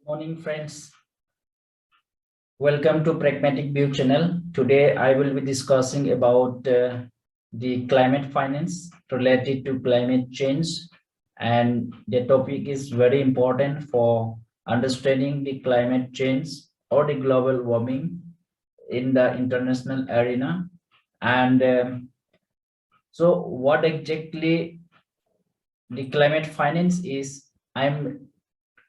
Morning, friends. Welcome to Pragmatic View channel. Today, I will be discussing about the climate finance related to climate change, and the topic is very important for understanding the climate change or the global warming in the international arena. And so, what exactly the climate finance is? I'm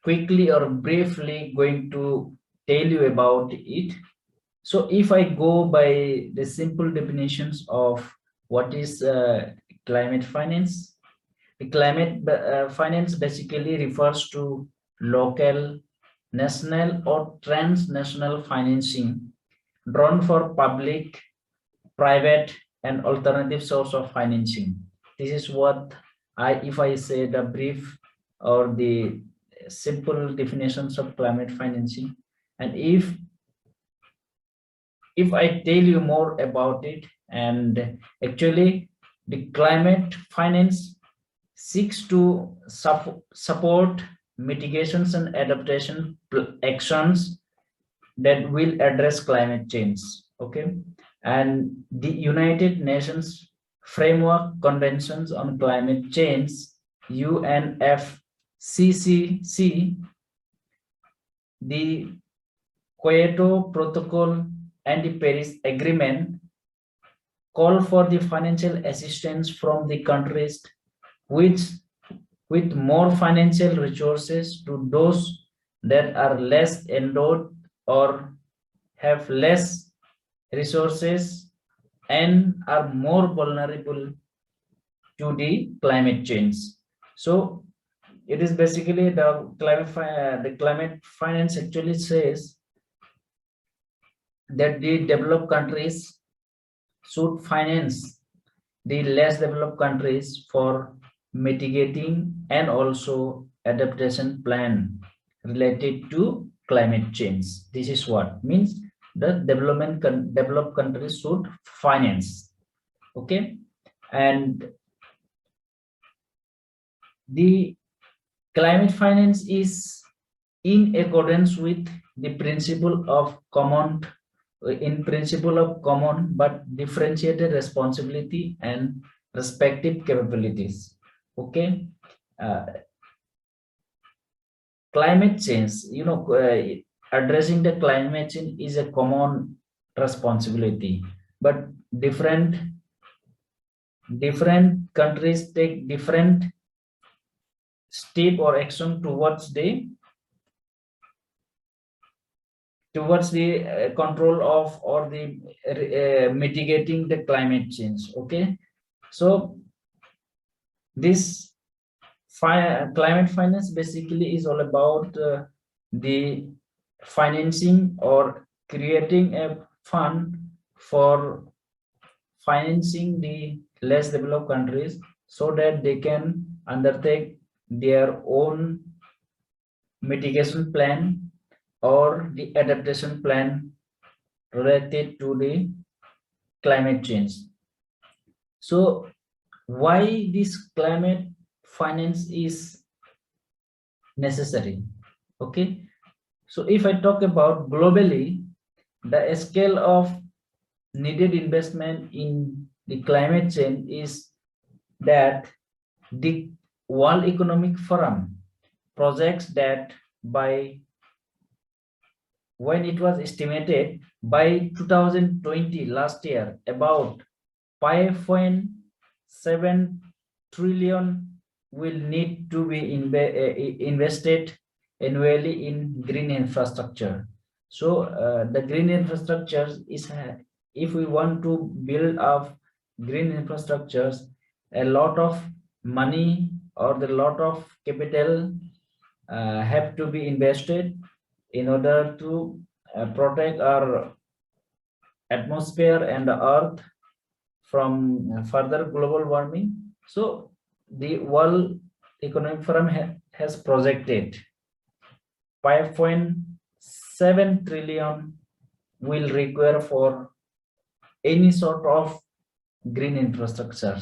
quickly or briefly going to tell you about it. So if I go by the simple definitions of what is climate finance, the climate finance basically refers to local, national or transnational financing drawn for public, private and alternative source of financing. This is what if I say the brief or the simple definitions of climate financing. And if I tell you more about it, and actually the climate finance seeks to support mitigations and adaptation actions that will address climate change. Okay, and the United Nations Framework Conventions on Climate Change, UNFCCC, the Kyoto Protocol and the Paris Agreement call for the financial assistance from the countries which with more financial resources to those that are less endowed or have less resources and are more vulnerable to the climate change. So it is basically the climate finance actually says that the developed countries should finance the less developed countries for mitigating and also adaptation plan related to climate change. This is what means the developed countries should finance. Okay, and the climate finance is in accordance with the principle of common but differentiated responsibility and respective capabilities. Okay, uh, climate change, addressing the climate change is a common responsibility, but different countries take different step or action towards the control of or the mitigating the climate change. Okay, so this climate finance basically is all about the financing or creating a fund for financing the less developed countries so that they can undertake their own mitigation plan or the adaptation plan related to the climate change. So why this climate finance is necessary? Okay, so if I talk about globally, the scale of needed investment in the climate change is that the World Economic Forum projects that by when it was estimated by 2020 last year about 5.7 trillion will need to be invested annually in green infrastructure. So the green infrastructure is if we want to build up green infrastructures, a lot of money or the lot of capital have to be invested in order to protect our atmosphere and the earth from further global warming. So the World Economic Forum has projected 5.7 trillion will require for any sort of green infrastructure.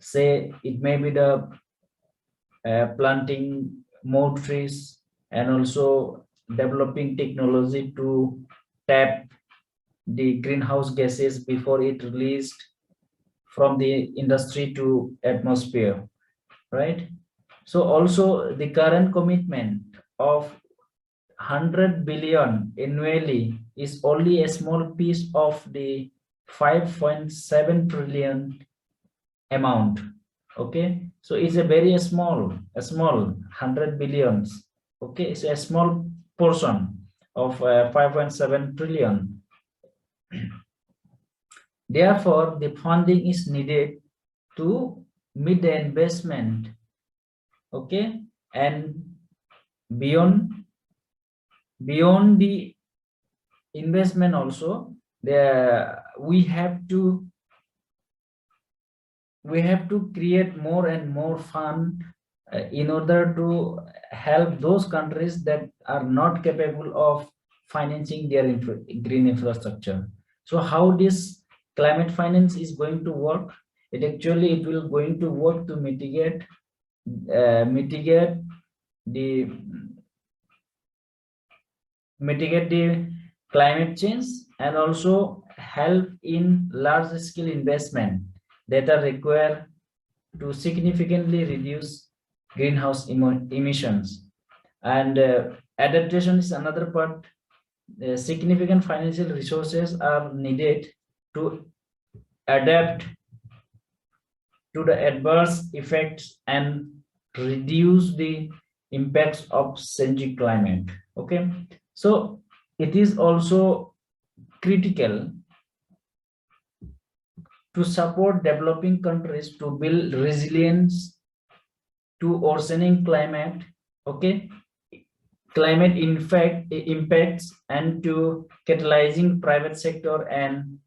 Say it may be the planting more trees and also developing technology to tap the greenhouse gases before it released from the industry to atmosphere, right? So also the current commitment of 100 billion annually is only a small piece of the 5.7 trillion amount. Okay, so it's a very small 100 billions. Okay, it's a small portion of 5.7 trillion. Therefore, the funding is needed to meet the investment. Okay, and beyond the investment also, we have to create more and more fund in order to help those countries that are not capable of financing their green infrastructure. So how this climate finance is going to work? It will going to work to mitigate the climate change, and also help in large scale investment that are required to significantly reduce greenhouse emissions. And adaptation is another part. Significant financial resources are needed to adapt to the adverse effects and reduce the impacts of changing climate. Okay, so it is also critical to support developing countries to build resilience to worsening climate. Okay, climate impacts, and to catalyzing private sector and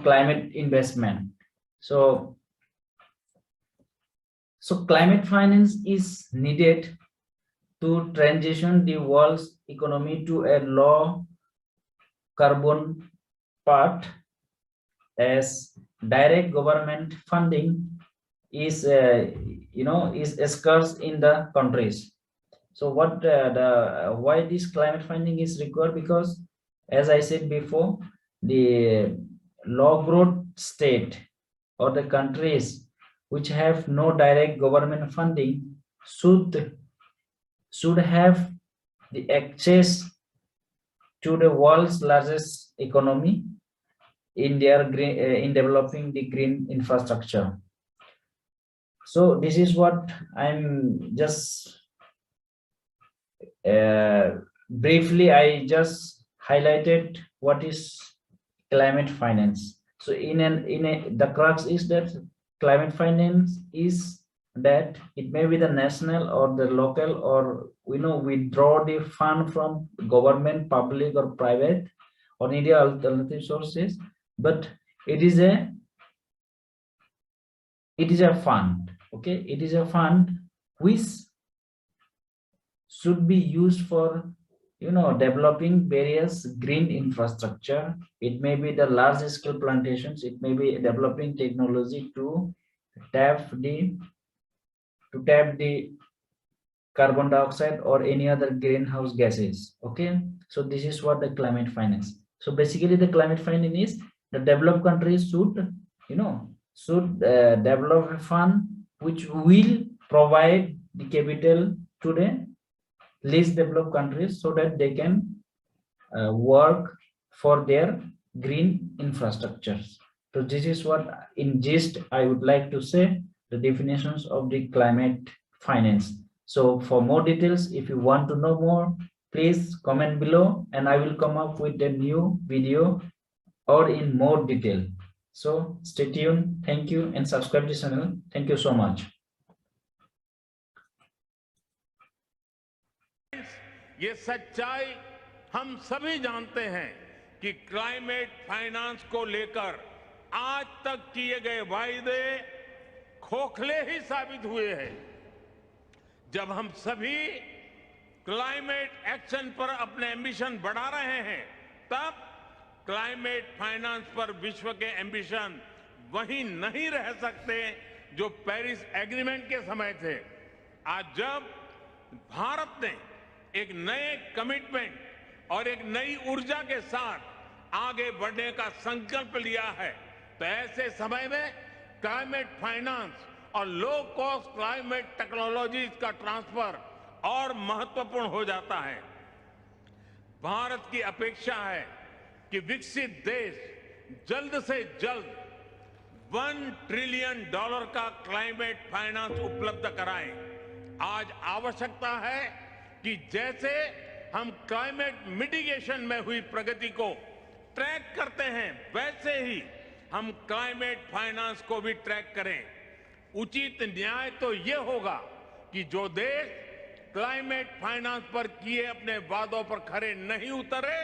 climate investment. So climate finance is needed to transition the world's economy to a low carbon path, as direct government funding is scarce in the countries. So why this climate funding is required? Because, as I said before, the low growth state or the countries which have no direct government funding should have the access to the world's largest economy in their in developing the green infrastructure. So this is what I'm just briefly I just highlighted what is climate finance. So the crux is that climate finance is that it may be the national or the local, or we draw the fund from government, public or private, or any alternative sources, but it is a fund. Okay, it is a fund which should be used for developing various green infrastructure. It may be the large scale plantations, it may be developing technology to tap the carbon dioxide or any other greenhouse gases. Okay, so this is what the climate finance. So basically the climate finance is the developed countries should develop a fund which will provide the capital to the least developed countries so that they can work for their green infrastructures. So this is what in gist I would like to say, the definitions of the climate finance. So for more details, if you want to know more, please comment below and I will come up with a new video or in more detail. So stay tuned. Thank you, and subscribe to the channel. Thank you so much. ये सच्चाई हम सभी जानते हैं कि climate finance को लेकर आज तक किए गए वायदे खोखले ही साबित हुए हैं। जब हम सभी क्लाइमेट एक्शन पर अपने एम्बिशन बढ़ा रहे हैं, तब क्लाइमेट फाइनेंस पर विश्व के एम्बिशन वहीं नहीं रह सकते जो पेरिस एग्रीमेंट के समय थे। आज जब भारत ने एक नए कमिटमेंट और एक नई ऊर्जा के साथ आगे बढ़ने का संकल्प लिया है, तो ऐसे समय में क्लाइमेट फाइनेंस और लो कॉस्ट क्लाइमेट टेक्नोलॉजीज का ट्रांसफर और महत्वपूर्ण हो जाता है। भारत की अपेक्षा है कि विकसित देश जल्द से जल्द $1 ट्रिलियन का क्लाइमेट फाइनेंस उपलब्ध कराएं। आज आवश्यकता है कि जैसे हम क्लाइमेट मिटिगेशन में हुई प्रगति को ट्रैक करते हैं, वैसे ही हम क्लाइमेट फाइनेंस को भी ट्रैक करें। उचित न्याय तो ये होगा कि जो देश क्लाइमेट फाइनेंस पर किए अपने वादों पर खरे नहीं उतरे,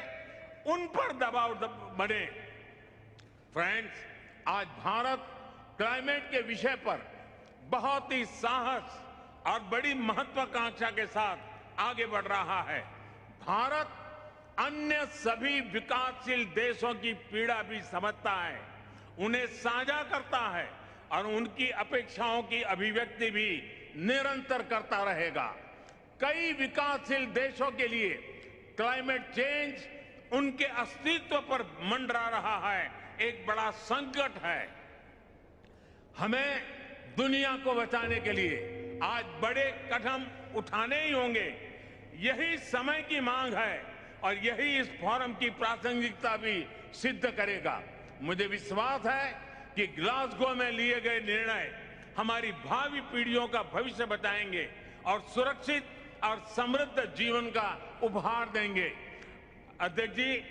उन पर दबाव बने। फ्रेंड्स, आज भारत क्लाइमेट के विषय पर बहुत ही साहस और बड़ी महत्वाकांक्षा के साथ आगे बढ़ रहा है। भारत अन्य सभी विकासशील देशों की पीड़ा भी समझता है, उन्हें साझा करता है और उनकी अपेक्षाओं की अभिव्यक्ति भी निरंतर करता रहेगा। कई विकासशील देशों के लिए क्लाइमेट चेंज उनके अस्तित्व पर मंडरा रहा है, एक बड़ा संकट है। हमें दुनिया को बचाने के लिए आज बड़े कदम उठाने ही होंगे। यही समय की मांग है और यही इस फोरम की प्रासंगिकता भी सिद्ध करेगा। मुझे विश्वास है कि ग्लासगो में लिए गए निर्णय हमारी भावी पीढ़ियों का भविष्य बचाएंगे और सुरक्षित और समृद्ध जीवन का उपहार देंगे। अध्यक्ष जी,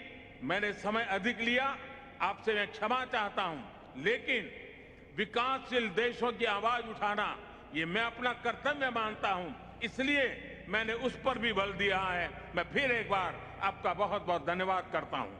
मैंने समय अधिक लिया, आपसे मैं क्षमा चाहता हूं, लेकिन विकासशील देशों की आवाज उठाना ये मैं अपना कर्तव्य मानता हूं, इसलिए मैंने उस पर भी बल दिया है। मैं फिर एक बार आपका बहुत बहुत धन्यवाद करता हूं।